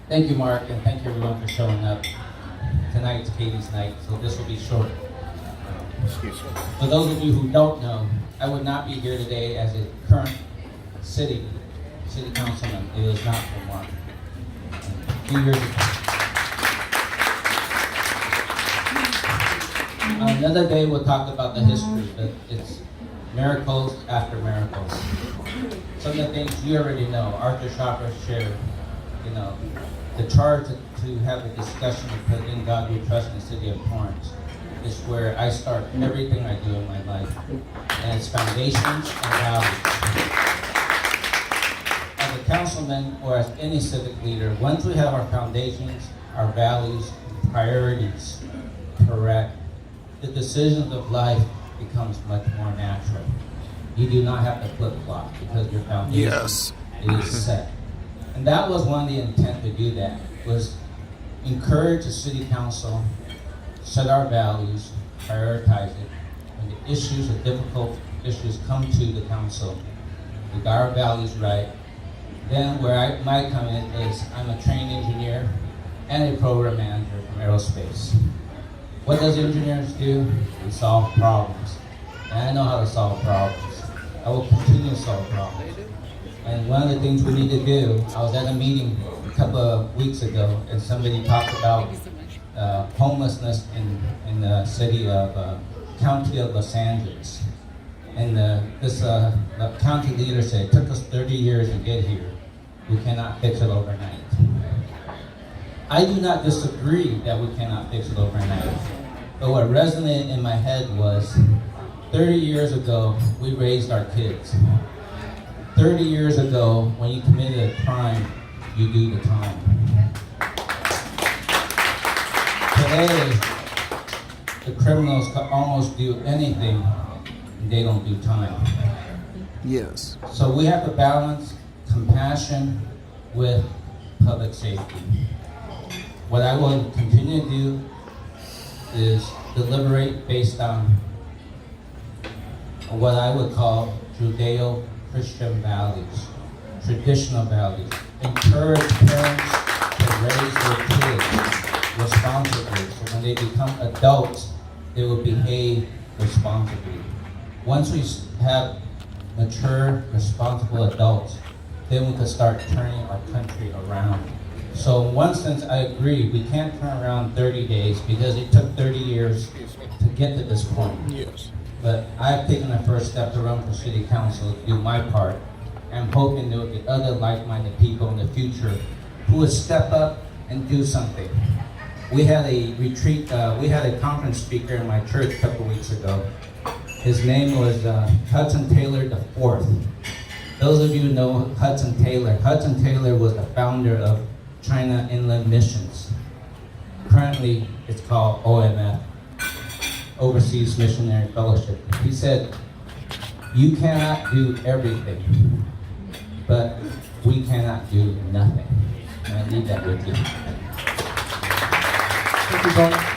Thank you, Mark, and thank you everyone for showing up. Tonight's Katie's night, so this will be short. For those of you who don't know, I would not be here today as a current city councilman. It is not for Mark. A few years ago. Another day we'll talk about the history, but it's miracles after miracles. Some of the things you already know, Arthur Chopra shared, the charge to have a discussion because in God we trust in the city of Torrance is where I start everything I do in my life. And it's foundations and values. As a councilman or as any civic leader, once we have our foundations, our values, priorities correct, the decisions of life becomes much more natural. You do not have to flip-flop because your foundation is set. And that was one of the intent to do that, was encourage the city council, set our values, prioritize it. When the issues, the difficult issues come to the council, we got our values right. Then where I might come in is I'm a trained engineer and a program manager from aerospace. What does engineers do? We solve problems. And I know how to solve problems. I will continue to solve problems. And one of the things we need to do, I was at a meeting a couple of weeks ago, and somebody talked about homelessness in the city of, county of Los Angeles. And this county leader said, it took us 30 years to get here. We cannot fix it overnight. I do not disagree that we cannot fix it overnight. But what resonated in my head was, 30 years ago, we raised our kids. 30 years ago, when you committed a crime, you do the time. Today, the criminals can almost do anything, and they don't do time. Yes. So we have to balance compassion with public safety. What I will continue to do is deliberate based on what I would call Judeo-Christian values, traditional values. Encourage parents to raise their kids responsibly, so when they become adults, they will behave responsibly. Once we have mature, responsible adults, then we can start turning our country around. So in one sense, I agree, we can't turn around 30 days because it took 30 years to get to this point. Yes. But I've taken the first step to run for city council, to do my part. I'm hoping there will be other like-minded people in the future who will step up and do something. We had a retreat, we had a conference speaker in my church a couple weeks ago. His name was Hudson Taylor IV. Those of you who know Hudson Taylor. Hudson Taylor was the founder of China Inland Missions. Currently, it's called OMF, Overseas Missionary Fellowship. He said, you cannot do everything, but we cannot do nothing. And I leave that with you. Thank you, Tony.